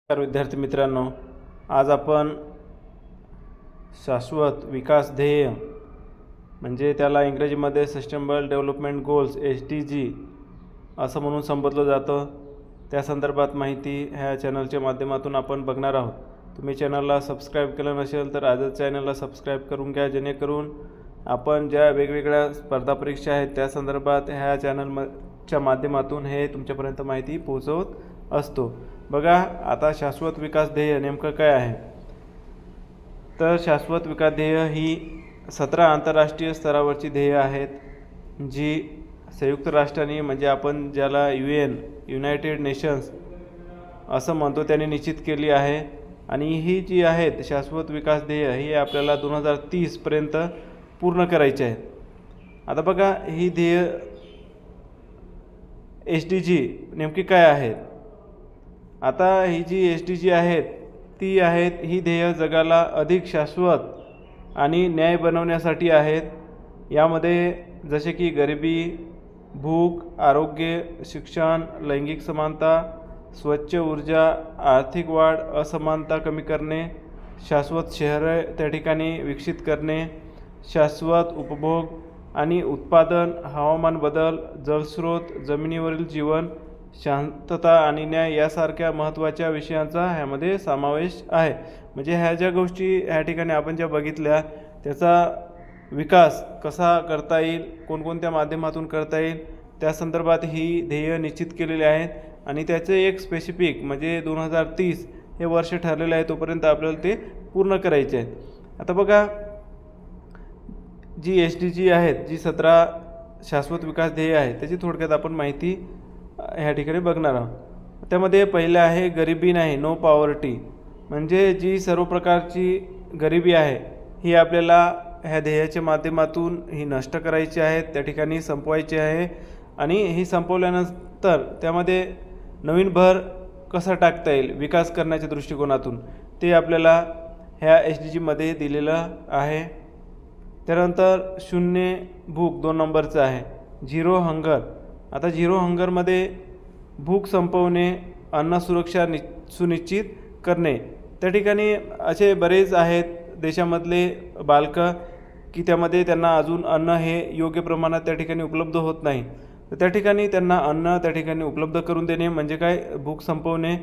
नमस्कार विद्यार्थी मित्रांनो, आज आपण शाश्वत विकास ध्येय म्हणजे त्याला इंग्रजीमध्ये सस्टेनेबल डेव्हलपमेंट गोल्स SDG असं म्हणून संबोधलं जातं, त्या संदर्भात माहिती ह्या चॅनलच्या माध्यमातून आपण बघणार आहोत। तुम्ही चॅनलला सबस्क्राईब केलं नसेल तर आजच चॅनलला सबस्क्राईब करून घ्या, जेणेकरून आपण ज्या वेगवेगळ्या स्पर्धा परीक्षा आहेत त्या संदर्भात ह्या चॅनलच्या माध्यमातून हे तुमच्यापर्यंत माहिती पोहोचवत असतो। बघा, आता शाश्वत विकास ध्येय नेमकं काय आहे तर शाश्वत विकास ध्येय ही 17 आंतरराष्ट्रीय स्तरावरची ध्येय आहेत, जी संयुक्त राष्ट्रांनी म्हणजे आपण ज्याला युनायटेड नेशन्स असं म्हणतो त्यांनी निश्चित केली आहे। आणि ही जी आहेत शाश्वत विकास ध्येय ही आपल्याला 2030 पर्यंत पूर्ण करायची आहेत। आता बघा, ही ध्येय SDG नेमकी काय आहेत। आता ही जी SDG आहेत ती आहेत ही ध्येय जगाला अधिक शाश्वत आणि न्याय बनवण्यासाठी आहेत। यामध्ये जसे की गरिबी, भूक, आरोग्य, शिक्षण, लैंगिक समानता, स्वच्छ ऊर्जा, आर्थिक वाढ, असमानता कमी करणे, शाश्वत शहरे त्या ठिकाणी विकसित करणे, शाश्वत उपभोग आणि उत्पादन, हवामान बदल, जलस्रोत, जमिनीवरील जीवन, शांतता आणि न्याय यासारख्या महत्त्वाच्या विषयांचा ह्यामध्ये समावेश आहे। म्हणजे ह्या ज्या गोष्टी ह्या ठिकाणी आपण ज्या बघितल्या त्याचा विकास कसा करता येईल, कोणकोणत्या माध्यमातून करता येईल त्या संदर्भात ही ध्येय निश्चित केलेली आहेत। आणि त्याचे एक स्पेसिफिक म्हणजे 2030 हे वर्ष ठरलेले आहे, तोपर्यंत आपल्याला ते पूर्ण करायचे आहे। आता बघा, जी SDG आहेत, जी 17 शाश्वत विकास ध्येय आहे त्याची थोडक्यात आपण माहिती ह्या ठिकाणी बघणार आहोत। त्यामध्ये पहिलं आहे गरिबी नाही, नो पॉवर्टी, म्हणजे जी सर्व प्रकारची गरिबी आहे ही आपल्याला ह्या ध्येयाच्या माध्यमातून ही नष्ट करायची आहे, त्या ठिकाणी संपवायची आहे। आणि ही संपवल्यानंतर त्यामध्ये नवीन भर कसा टाकता येईल विकास करण्याच्या दृष्टिकोनातून ते आपल्याला ह्या SDG मध्ये दिलेलं आहे। त्यानंतर शून्य भूक 2 नंबरचं आहे, झिरो हंगर। आता झिरो हंगरमध्ये भूक संपवणे, अन्न सुरक्षा सुनिश्चित करणे। त्या ठिकाणी असे बरेच आहेत देशामधले बालकं की त्यामध्ये त्यांना अजून अन्न हे योग्य प्रमाणात त्या ठिकाणी उपलब्ध होत नाही, तर त्या ठिकाणी त्यांना अन्न त्या ठिकाणी उपलब्ध करून देणे म्हणजे काय, भूक संपवणे।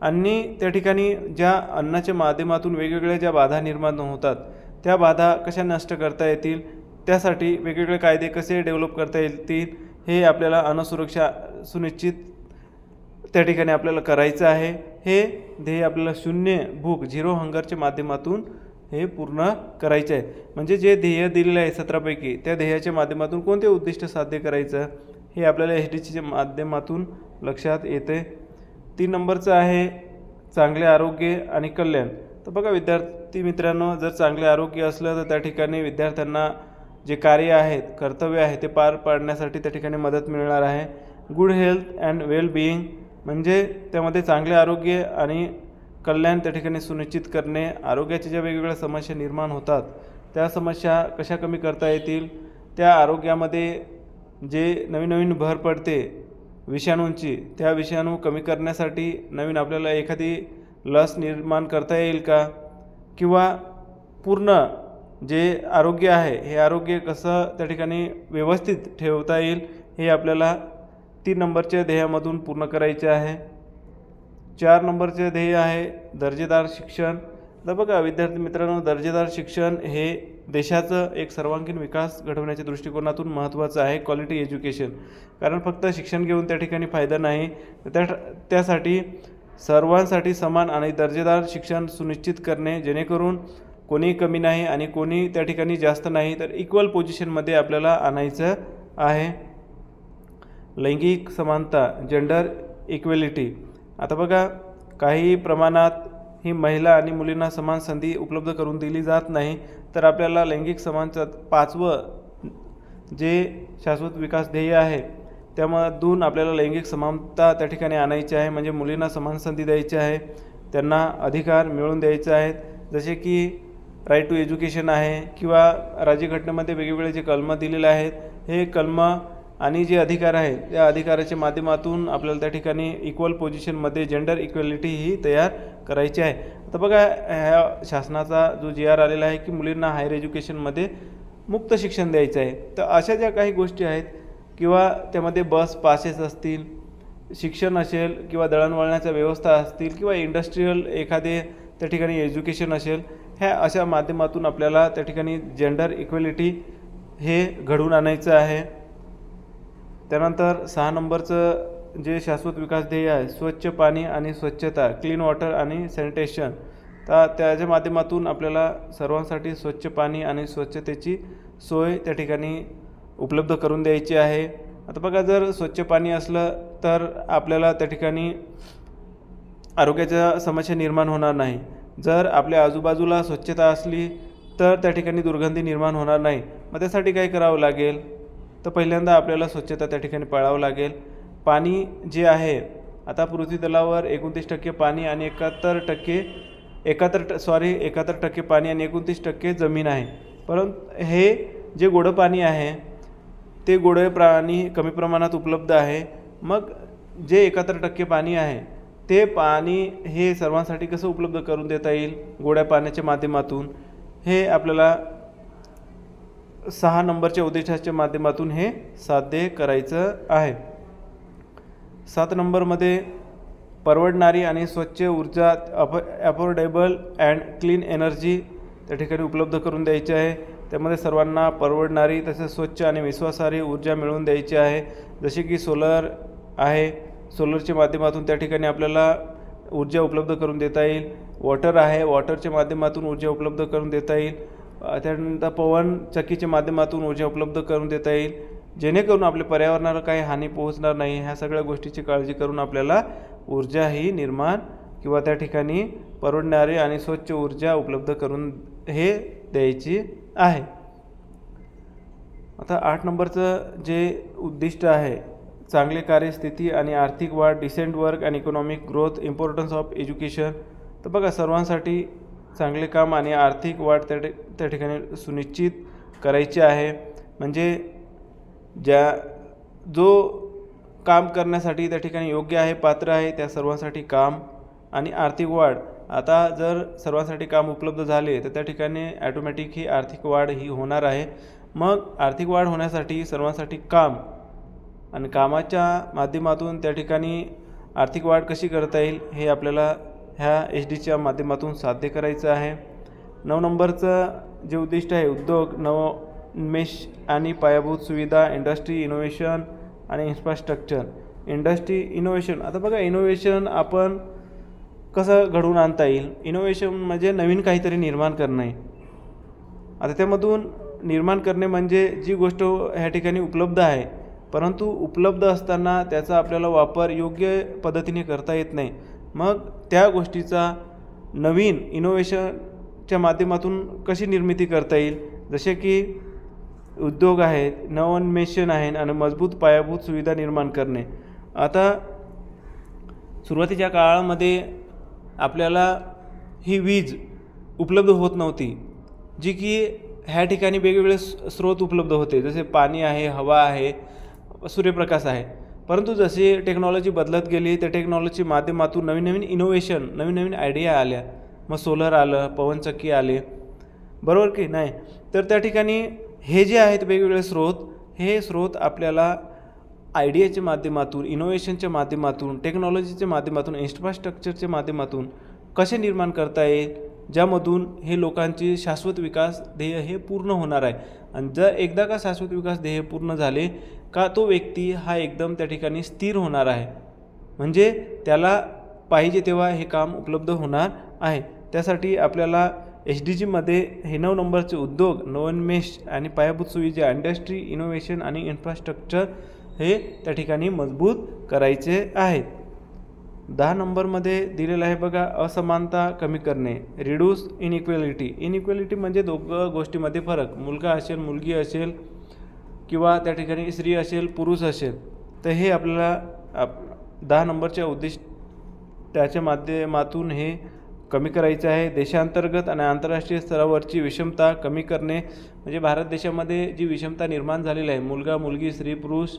आणि त्या ठिकाणी ज्या अन्नाच्या माध्यमातून वेगवेगळ्या ज्या बाधा निर्माण होतात त्या बाधा कशा नष्ट करता येतील, त्यासाठी वेगवेगळे कायदे कसे डेव्हलप करता येतील हे आपल्याला अन्न सुरक्षा सुनिश्चित त्या ठिकाणी आपल्याला करायचं आहे। हे ध्येय आपल्याला शून्य भूक, झिरो हंगरच्या माध्यमातून हे पूर्ण करायचे आहे। म्हणजे जे ध्येय दिलेले आहे 17 पैकी त्या ध्येयाच्या माध्यमातून कोणते उद्दिष्ट साध्य करायचं हे आपल्याला SDGच्या माध्यमातून लक्षात येते। 3 नंबरचं आहे चांगले आरोग्य आणि कल्याण। तर बघा विद्यार्थी मित्रांनो, जर चांगले आरोग्य असलं तर त्या ठिकाणी विद्यार्थ्यांना जे कार्य आहेत, कर्तव्य आहे ते पार पाडण्यासाठी त्या ठिकाणी मदत मिळणार आहे। Good health and well being म्हणजे त्यामध्ये चांगले आरोग्य आणि कल्याण त्या ठिकाणी सुनिश्चित करणे। आरोग्याच्या ज्या वेगवेगळ्या समस्या निर्माण होतात त्या समस्या कशा कमी करता येतील, त्या आरोग्यामध्ये जे नवीन भर पडते विषाणूंची, त्या विषाणू कमी करण्यासाठी नवीन आपल्याला एखादी लस निर्माण करता येईल का, किंवा पूर्ण जे आरोग्य आहे हे आरोग्य कसं त्या ठिकाणी व्यवस्थित ठेवता येईल हे आपल्याला 3 नंबरच्या ध्येयामधून पूर्ण करायचे आहे। 4 नंबरचे ध्येय आहे दर्जेदार शिक्षण। तर बघा विद्यार्थी मित्रांनो, दर्जेदार शिक्षण हे देशाचं एक सर्वांगीण विकास घडवण्याच्या दृष्टिकोनातून महत्त्वाचं आहे, क्वालिटी एज्युकेशन। कारण फक्त शिक्षण घेऊन त्या ठिकाणी फायदा नाही, त्यासाठी सर्वांसाठी समान आणि दर्जेदार शिक्षण सुनिश्चित करणे, जेणेकरून कोणी कमी नाही आणि कोणी त्या ठिकाणी जास्त नाही, तर इक्वल पोझिशनमध्ये आपल्याला आणायचं आहे। लैंगिक समानता, जेंडर इक्वेलिटी। आता बघा, काही प्रमाणात ही महिला आणि मुलींना समान संधी उपलब्ध करून दिली जात नाही, तर आपल्याला लैंगिक समानता 5वं जे शाश्वत विकास ध्येय आहे त्यामधून आपल्याला लैंगिक समानता त्या ठिकाणी आणायची आहे। म्हणजे मुलींना समान संधी द्यायची आहे, त्यांना अधिकार मिळवून द्यायचे आहेत, जसे की राईट टू एज्युकेशन आहे, किंवा राज्यघटनेमध्ये वेगवेगळे जे कलम दिलेले आहेत हे कलम आणि जे अधिकार आहे त्या अधिकाराच्या माध्यमातून आपल्याला त्या ठिकाणी इक्वल पोझिशनमध्ये जेंडर इक्वेलिटी ही तयार करायची आहे। आता बघा ह्या शासनाचा जो GR आलेला आहे की मुलींना हायर एज्युकेशनमध्ये मुक्त शिक्षण द्यायचं आहे। तर अशा ज्या काही गोष्टी आहेत किंवा त्यामध्ये बस पासेस असतील, शिक्षण असेल किंवा दळणवळणाच्या व्यवस्था असतील किंवा इंडस्ट्रीयल एखादे त्या ठिकाणी एज्युकेशन असेल, ह्या अशा माध्यमातून आपल्याला त्या ठिकाणी जेंडर इक्वेलिटी हे घडवून आणायचं आहे। त्यानंतर 6 नंबरचं जे शाश्वत विकास ध्येय आहे, स्वच्छ पाणी आणि स्वच्छता, क्लीन वॉटर आणि सॅनिटेशन, तर त्याच्या माध्यमातून आपल्याला सर्वांसाठी स्वच्छ पाणी आणि स्वच्छतेची सोय त्या ठिकाणी उपलब्ध करून द्यायची आहे। आता बघा जर स्वच्छ पाणी असलं तर आपल्याला त्या ठिकाणी आरोग्याच्या समस्या निर्माण होणार नाही। जर आपल्या आजूबाजूला स्वच्छता असली तर त्या ठिकाणी दुर्गंधी निर्माण होणार नाही। मग त्यासाठी काय करावं लागेल, तर पहिल्यांदा आपल्याला स्वच्छता त्या ठिकाणी पाळावं लागेल। पाणी जे आहे, आता पृथ्वी तलावर 29% पाणी आणि 71% पाणी आणि 29% जमीन आहे। परंतु हे जे गोडं पाणी आहे ते गोडे पाणी कमी प्रमाणात उपलब्ध आहे। मग जे 71% पाणी आहे ते पाणी हे सर्वांसाठी कसं उपलब्ध करून देता येईल गोड्या पाण्याच्या माध्यमातून, हे आपल्याला 6 नंबरच्या उद्दिष्टाच्या माध्यमातून हे साध्य करायचं आहे। 7 नंबरमध्ये परवडणारी आणि स्वच्छ ऊर्जा, अफोर्डेबल अँड क्लीन एनर्जी त्या ठिकाणी उपलब्ध करून द्यायची आहे। त्यामध्ये सर्वांना परवडणारी तसेच स्वच्छ आणि विश्वासार्ह ऊर्जा मिळवून द्यायची आहे। जसे की सोलर आहे, सोलरच्या माध्यमातून त्या ठिकाणी आपल्याला ऊर्जा उपलब्ध करून देता येईल। वॉटर आहे, वॉटरच्या माध्यमातून ऊर्जा उपलब्ध करून देता येईल। त्यानंतर पवन चक्कीच्या माध्यमातून ऊर्जा उपलब्ध करून देता येईल, जेणेकरून आपल्या पर्यावरणाला काही हानी पोहोचणार नाही। ह्या सगळ्या गोष्टीची काळजी करून आपल्याला ऊर्जा ही निर्माण किंवा त्या ठिकाणी परवडणारी आणि स्वच्छ ऊर्जा उपलब्ध करून हे द्यायची आहे। आता 8 नंबरचं जे उद्दिष्ट आहे, चांगले कार्यस्थिती आणि आर्थिक वाढ, डिसेंट वर्क आणि economic growth, importance of education. तर बघा सर्वांसाठी चांगले काम आणि आर्थिक वाढ त्या ठिकाणी सुनिश्चित करायची आहे। म्हणजे जो काम करण्यासाठी त्या ठिकाणी योग्य आहे, पात्र आहे, त्या सर्वांसाठी काम आणि आर्थिक वाढ। आता जर सर्वांसाठी काम उपलब्ध झाले तर त्या ठिकाणी ॲटोमॅटिक ही आर्थिक वाढ ही होणार आहे। मग आर्थिक वाढ होण्यासाठी सर्वांसाठी काम आणि कामाच्या माध्यमातून त्या ठिकाणी आर्थिक वाढ कशी करता येईल हे आपल्याला ह्या SDच्या माध्यमातून साध्य करायचं आहे। 9 नंबरचं जे उद्दिष्ट आहे, उद्योग, नवोन्मेष आणि पायाभूत सुविधा, इंडस्ट्री, इनोव्हेशन आणि इन्फ्रास्ट्रक्चर। इंडस्ट्री, इनोव्हेशन, आता बघा इनोव्हेशन आपण कसं घडवून आणता येईल, इनोव्हेशन म्हणजे नवीन काहीतरी निर्माण करणे। आता त्यामधून निर्माण करणे म्हणजे जी गोष्ट ह्या ठिकाणी उपलब्ध आहे परंतु उपलब्ध असताना त्याचा आपल्याला वापर योग्य पद्धतीने करता येत नाही, मग त्या गोष्टीचा नवीन इनोव्हेशनच्या माध्यमातून कशी निर्मिती करता येईल। जसे की उद्योग आहेत, नवोन्मेषण आहे आणि मजबूत पायाभूत सुविधा निर्माण करणे। आता सुरुवातीच्या काळामध्ये आपल्याला ही वीज उपलब्ध होत नव्हती, जी की ह्या ठिकाणी वेगवेगळे स्रोत उपलब्ध होते, जसे पाणी आहे, हवा आहे, सूर्यप्रकाश आहे। परंतु जशी टेक्नॉलॉजी बदलत गेली त्या टेक्नॉलॉजीच्या माध्यमातून नवीन नवीन इनोव्हेशन, नवीन नवीन आयडिया आल्या। मग सोलर आलं, पवनचक्की आले, बरोबर की नाही। तर त्या ठिकाणी हे जे आहेत वेगवेगळे स्रोत, हे स्रोत आपल्याला आयडियाच्या माध्यमातून, इनोव्हेशनच्या माध्यमातून, टेक्नॉलॉजीच्या माध्यमातून, इन्फ्रास्ट्रक्चरच्या माध्यमातून कसे निर्माण करता येईल, ज्यामधून हे लोकांची शाश्वत विकास ध्येय हे पूर्ण होणार आहे। आणि जर एकदा का शाश्वत विकास ध्येय पूर्ण झाले का तो व्यक्ती हा एकदम त्या ठिकाणी स्थिर होणार आहे, म्हणजे त्याला पाहिजे तेव्हा हे काम उपलब्ध होणार आहे। त्यासाठी आपल्याला SDGमध्ये हे 9 नंबरचे उद्योग, नवोन्मेष आणि पायाभूत सुविधा, इंडस्ट्री, इनोव्हेशन आणि इन्फ्रास्ट्रक्चर हे त्या ठिकाणी मजबूत करायचे आहेत। 10 नंबरमध्ये दिलेलं आहे बघा, असमानता कमी करणे, रिड्यूस इनइक्वेलिटी। इनइक्वेलिटी म्हणजे दोघं गोष्टीमध्ये फरक, मुलगा असेल, मुलगी असेल किंवा त्या ठिकाणी स्त्री असेल, पुरुष असेल, तर हे आपल्याला 10 नंबरच्या उद्दिष्टाच्या माध्यमातून हे कमी करायचं आहे। देशांतर्गत आणि आंतरराष्ट्रीय स्तरावरची विषमता कमी करणे, म्हणजे भारत देशामध्ये जी विषमता निर्माण झालेली आहे, मुलगा मुलगी, स्त्री पुरुष,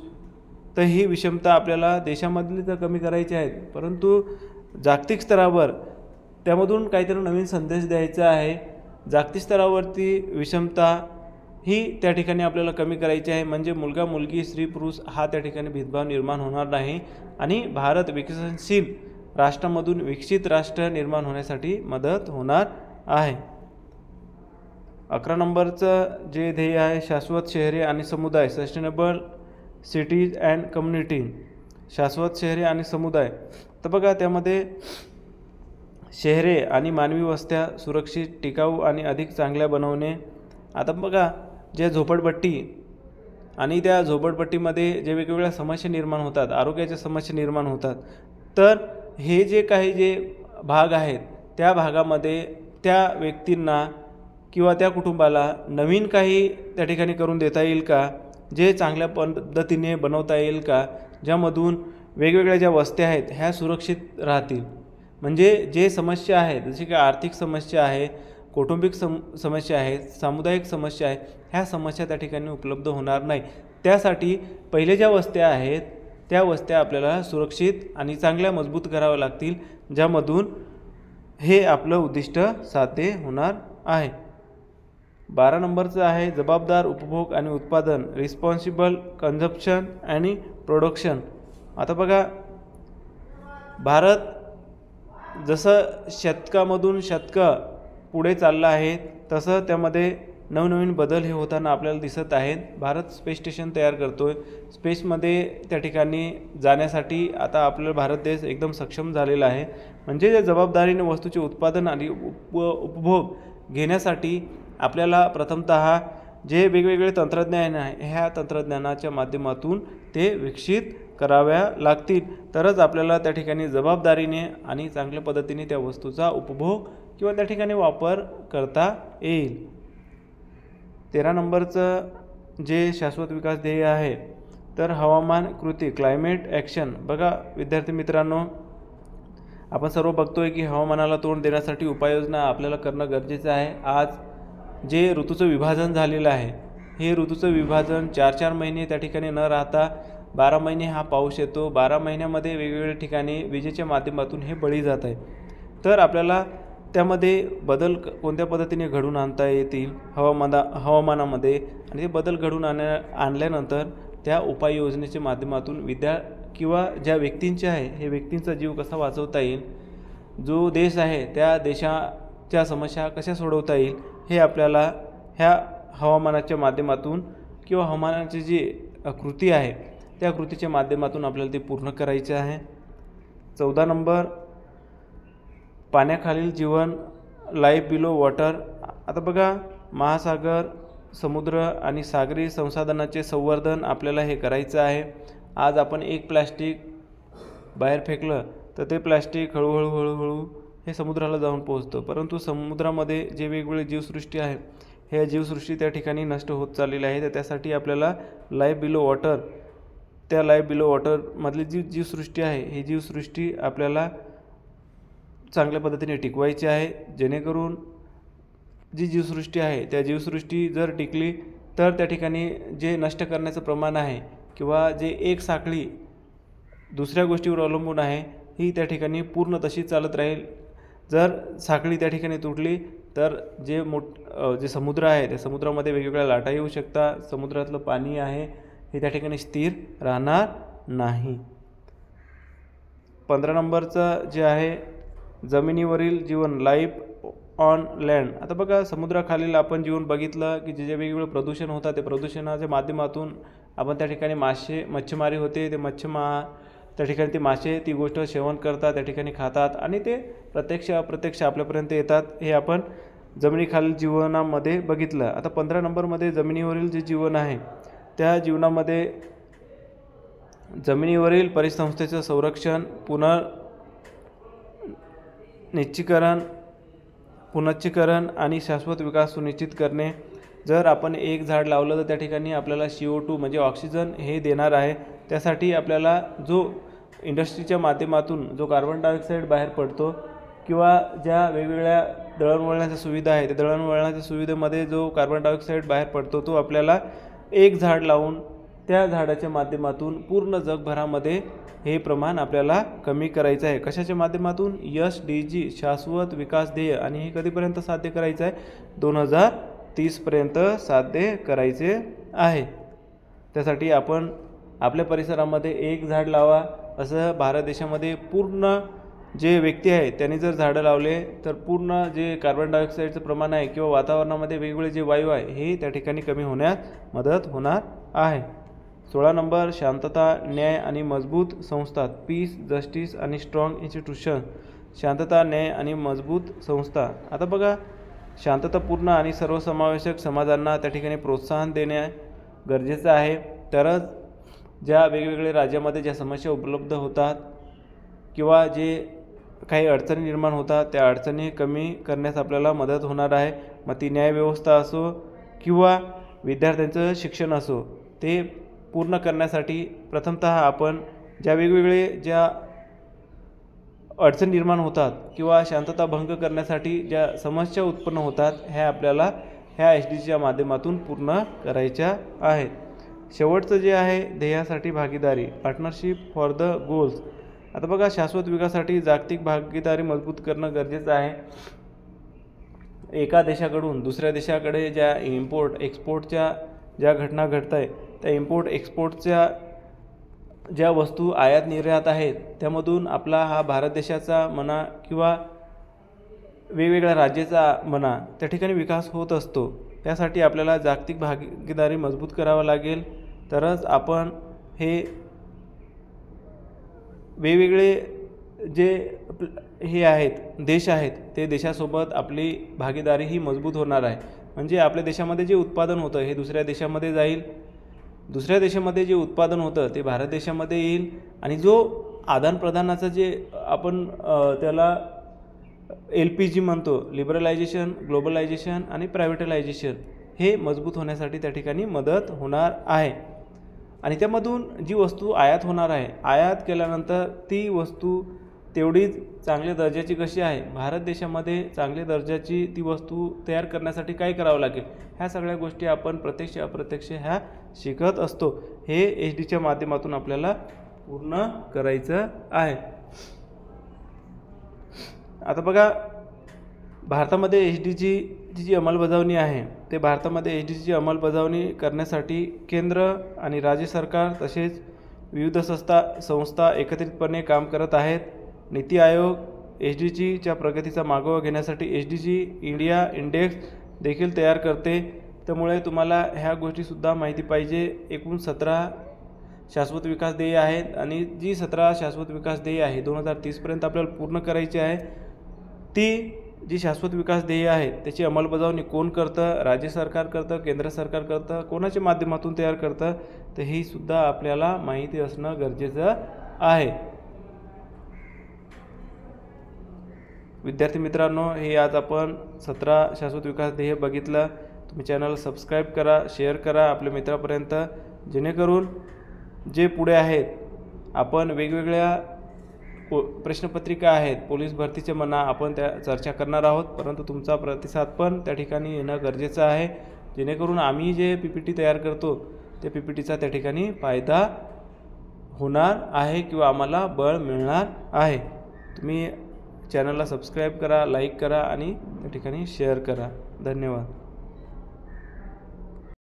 तर ही विषमता आपल्याला देशामधली तर कमी करायची आहे, परंतु जागतिक स्तरावर त्यामधून काहीतरी नवीन संदेश द्यायचा आहे. जागतिक स्तरावरती विषमता ही त्या ठिकाणी आपल्याला कमी करायची आहे. म्हणजे मुलगा मुलगी स्त्री पुरुष हा त्या ठिकाणी भेदभाव निर्माण होणार नाही आणि भारत विकसनशील राष्ट्रामधून विकसित राष्ट्र निर्माण होण्यासाठी मदत होणार आहे. 11 नंबरचं जे ध्येय आहे शाश्वत शहरे आणि समुदाय, सस्टेनेबल सिटीज अँड कम्युनिटी, शाश्वत शहरे आणि समुदाय. तर बघा त्यामध्ये शहरे आणि मानवी वस्त्या सुरक्षित, टिकाऊ आणि अधिक चांगल्या बनवणे. आता बघा जे झोपडपट्टी आणि त्या झोपडपट्टीमध्ये जे वेगवेगळ्या समस्या निर्माण होतात, आरोग्याच्या समस्या निर्माण होतात, तर हे जे काही जे भाग आहेत त्या भागामध्ये त्या व्यक्तींना किंवा त्या कुटुंबाला नवीन काही त्या ठिकाणी करून देता येईल का, जे चांगल्या पद्धतीने बनवता येईल का, ज्यामधून वेगवेगळ्या ज्या वस्त्या आहेत ह्या सुरक्षित राहतील. म्हणजे जे समस्या आहेत जसे की आर्थिक समस्या आहे, कौटुंबिक समस्या आहेत, सामुदायिक समस्या आहे, ह्या समस्या त्या ठिकाणी उपलब्ध होणार नाही. त्यासाठी पहिले ज्या वस्त्या आहेत त्या वस्त्या आपल्याला सुरक्षित आणि चांगल्या मजबूत कराव्या लागतील, ज्यामधून हे आपलं उद्दिष्ट साध्य होणार आहे. 12 नंबरचं आहे जबाबदार उपभोग आणि उत्पादन, रिस्पॉन्सिबल कन्झम्पशन आणि प्रोडक्शन. आता बघा भारत जसं शतकामधून शतकं पुढे चाललं आहे तसं त्यामध्ये नवनवीन बदल हे होताना आपल्याला दिसत आहेत. भारत स्पेस स्टेशन तयार करतो आहे. स्पेसमध्ये त्या ठिकाणी जाण्यासाठी आता आपला भारत देश एकदम सक्षम झालेला आहे. म्हणजे या जबाबदारीने वस्तूचे उत्पादन आणि उपभोग घेण्यासाठी आपल्याला प्रथमतः जे वेगवेगळे तंत्रज्ञान आहे ह्या तंत्रज्ञानाच्या माध्यमातून ते विकसित कराव्या लागतील, तरच आपल्याला त्या ठिकाणी जबाबदारीने आणि चांगल्या पद्धतीने त्या वस्तूचा उपभोग किंवा त्या ठिकाणी वापर करता येईल. 13 नंबरचं जे शाश्वत विकास ध्येय आहे तर हवामान कृती, क्लायमेट ॲक्शन. बघा विद्यार्थी मित्रांनो, आपण सर्व बघतोय की हवामानाला तोंड देण्यासाठी उपाययोजना आपल्याला करणं गरजेचं आहे. आज जे ऋतूचं विभाजन झालेलं आहे हे ऋतूचं विभाजन 4-4 महिने त्या ठिकाणी न राहता 12 महिने हा पाऊस येतो. 12 महिन्यामध्ये वेगवेगळ्या ठिकाणी विजेच्या माध्यमातून हे बळी जात आहे. तर आपल्याला त्यामध्ये बदल कोणत्या पद्धतीने घडून आणता येतील हवामानामध्ये, आणि ते बदल घडून आणल्यानंतर त्या उपाययोजनेच्या माध्यमातून किंवा ज्या व्यक्तींचे आहे हे व्यक्तींचा जीव कसा वाचवता येईल, जो देश आहे त्या देशाच्या समस्या कशा सोडवता येईल, हे आपल्याला ह्या हवामानाच्या माध्यमातून किंवा हवामानाची जी कृती आहे त्या कृतीच्या माध्यमातून आपल्याला ते पूर्ण करायचे आहे. 14 नंबर पाण्याखालील जीवन, लाईफ बिलो वॉटर. आता बघा महासागर, समुद्र आणि सागरी संसाधनाचे संवर्धन आपल्याला हे करायचं आहे. आज आपण एक प्लॅस्टिक बाहेर फेकलं तर ते प्लॅस्टिक हळूहळू हे समुद्राला जाऊन पोहोचतं, परंतु समुद्रामध्ये जे वेगवेगळे जीवसृष्टी आहे हे जीवसृष्टी त्या ठिकाणी नष्ट होत चाललेली आहे. तर त्यासाठी आपल्याला लाईफ बिलो वॉटर, त्या लाईफ बिलो वॉटरमधली जी जीवसृष्टी आहे ही जीवसृष्टी आपल्याला चांगल्या पद्धतीने टिकवायची आहे, जेणेकरून जी जीवसृष्टी आहे त्या जीवसृष्टी जर टिकली तर त्या ठिकाणी जे नष्ट करण्याचं प्रमाण आहे किंवा जे एक साखळी दुसऱ्या गोष्टीवर अवलंबून आहे ही त्या ठिकाणी पूर्ण तशी चालत राहील. जर साखळी त्या ठिकाणी तुटली तर जे समुद्र आहे त्या समुद्रामध्ये वेगवेगळ्या लाटा येऊ शकतात. समुद्रातलं पाणी आहे हे त्या ठिकाणी स्थिर राहणार नाही. 15 नंबरचं जे आहे जमिनीवरील जीवन, लाईफ ऑन लँड. आता बघा समुद्राखालील आपण जीवन बघितलं की जे वेगवेगळे प्रदूषण होतात ते प्रदूषणाच्या माध्यमातून आपण त्या ठिकाणी मच्छीमारी होते, ते त्या ठिकाणी ते मासे ती गोष्ट सेवन करतात, त्या ठिकाणी खातात आणि ते प्रत्यक्ष अप्रत्यक्ष आपल्यापर्यंत येतात. हे आपण जमिनीखालील जीवनामध्ये बघितलं. आता 15 नंबरमध्ये जमिनीवरील जे जीवन आहे त्या जीवनामध्ये जमिनीवरील परिसंस्थेचं संरक्षण, पुनश्चीकरण आणि शाश्वत विकास सुनिश्चित करणे. जर आपण एक झाड लावलं तर त्या ठिकाणी आपल्याला CO2 म्हणजे ऑक्सिजन हे देणार आहे. त्यासाठी आपल्याला जो इंडस्ट्रीच्या माध्यमातून जो कार्बन डायऑक्साईड बाहेर पडतो किंवा ज्या वेगवेगळ्या दळणवळणाच्या सुविधा आहे त्या दळणवळणाच्या सुविधेमध्ये जो कार्बन डायऑक्साईड बाहेर पडतो तो आपल्याला एक झाड लावून त्या झाडाच्या माध्यमातून पूर्ण जगभरामध्ये हे प्रमाण आपल्याला कमी करायचं आहे. कशाच्या माध्यमातून? SDG शाश्वत विकास ध्येय. आणि हे कधीपर्यंत साध्य करायचं आहे? 2030 पर्यंत साध्य करायचे आहे. त्यासाठी आपण आपल्या परिसरामध्ये 1 झाड लावा, असं भारत देशामध्ये पूर्ण जे व्यक्ती आहे त्यांनी जर झाडं लावले तर पूर्ण जे कार्बन डायऑक्साईडचं प्रमाण आहे किंवा वातावरणामध्ये वेगवेगळे जे वायू आहे हे त्या ठिकाणी कमी होण्यास मदत होणार आहे. 16 नंबर, शांतता, न्याय आणि मजबूत संस्था. पीस, जस्टिस आणि स्ट्रॉंग इन्स्टिट्यूशन. शांतता, न्याय आणि मजबूत संस्था. आता बघा, शांततापूर्ण आणि सर्वसमावेशक समाजांना त्या ठिकाणी प्रोत्साहन देणे गरजेचं आहे. तरच ज्या वेगवेगळ्या राज्यामध्ये ज्या समस्या उपलब्ध होतात किंवा जे काही अडचणी निर्माण होतात त्या अडचणी कमी करण्यास आपल्याला मदत होणार आहे. मग ती न्यायव्यवस्था असो किंवा विद्यार्थ्यांचं शिक्षण असो, ते पूर्ण करण्यासाठी प्रथमतः आपण ज्या अडचणी निर्माण होतात किंवा शांतता भंग करण्यासाठी ज्या समस्या उत्पन्न होतात ह्या आपल्याला ह्या SDGच्या माध्यमातून पूर्ण करायच्या आहेत. शेवटचं जे आहे, ध्येयासाठी भागीदारी, पार्टनरशिप फॉर द गोल्स. आता बघा, शाश्वत विकासासाठी जागतिक भागीदारी मजबूत करणं गरजेचं आहे. एका देशाकडून दुसऱ्या देशाकडे ज्या इम्पोर्ट एक्सपोर्टच्या ज्या घटना घडत आहे त्या इम्पोर्ट एक्सपोर्टच्या ज्या वस्तू आयात निर्यात आहेत त्यामधून आपला हा भारत देशाचा म्हणा किंवा वेगवेगळ्या राज्याचा म्हणा त्या ठिकाणी विकास होत असतो. त्यासाठी आपल्याला जागतिक भागीदारी मजबूत करावं लागेल. तरच आपण हे वेगवेगळे जे हे आहेत देश आहेत ते देशासोबत आपली भागीदारी ही मजबूत होणार आहे. म्हणजे आपल्या देशामध्ये जे उत्पादन होतं हे दुसऱ्या देशामध्ये जाईल, दुसऱ्या देशामध्ये जे उत्पादन होतं ते भारत देशामध्ये येईल आणि जो आदानप्रदानाचं जे आपण त्याला LPG म्हणतो, लिबरलायझेशन, ग्लोबलायझेशन आणि प्रायव्हेटलायझेशन, हे मजबूत होण्यासाठी त्या ठिकाणी मदत होणार आहे. आणि त्यामधून जी वस्तू आयात होणार आहे, आयात केल्यानंतर ती वस्तू तेवढीच चांगल्या दर्जाची कशी आहे, भारत देशामध्ये चांगल्या दर्जाची ती वस्तू तयार करण्यासाठी काय करावं लागेल, ह्या सगळ्या गोष्टी आपण प्रत्यक्ष अप्रत्यक्ष ह्या शिकत असतो. हे SDGच्या माध्यमातून आपल्याला पूर्ण करायचं आहे. आता बघा, भारतामध्ये SDGची जी अंमलबजावणी आहे ते भारतामध्ये SDGची अंमलबजावणी करण्यासाठी केंद्र आणि राज्य सरकार तसेच विविध संस्था एकत्रितपणे काम करत आहेत. नीती आयोग SDGच्या प्रगतीचा मागोवा घेण्यासाठी SDG इंडिया इंडेक्स देखील तयार करते. त्यामुळे तुम्हाला ह्या गोष्टीसुद्धा माहिती पाहिजे. एकूण 17 शाश्वत विकास ध्येय आहेत आणि जी 17 शाश्वत विकास ध्येय आहे 2030 पर्यंत आपल्याला पूर्ण करायची आहे. ती जी शाश्वत विकास ध्येय आहे त्याची अंमलबजावणी कोण करतं, राज्य सरकार करतं, केंद्र सरकार करतं, कोणाच्या माध्यमातून तयार करतं, तर ही सुद्धा आपल्याला माहिती असणं गरजेचं आहे. विद्यार्थी मित्रांनो, हे आज आपण 17 शाश्वत विकास ध्येय बघितलं. तुम्ही चॅनल सबस्क्राईब करा, शेअर करा आपल्या मित्रापर्यंत, जेणेकरून जे पुढे आहेत आपण वेगवेगळ्या प्रश्नपत्रिका आहेत पोलीस भरतीचे म्हणा आपण त्या चर्चा करणार आहोत. परंतु तुमचा प्रतिसाद पण त्या ठिकाणी येणं गरजेचं आहे, जेणेकरून आम्ही जे PPT तयार करतो त्या PPTचा त्या ठिकाणी फायदा होणार आहे किंवा आम्हाला बळ मिळणार आहे. तुम्ही चॅनलला सबस्क्राईब करा, लाईक करा आणि त्या ठिकाणी शेअर करा. धन्यवाद.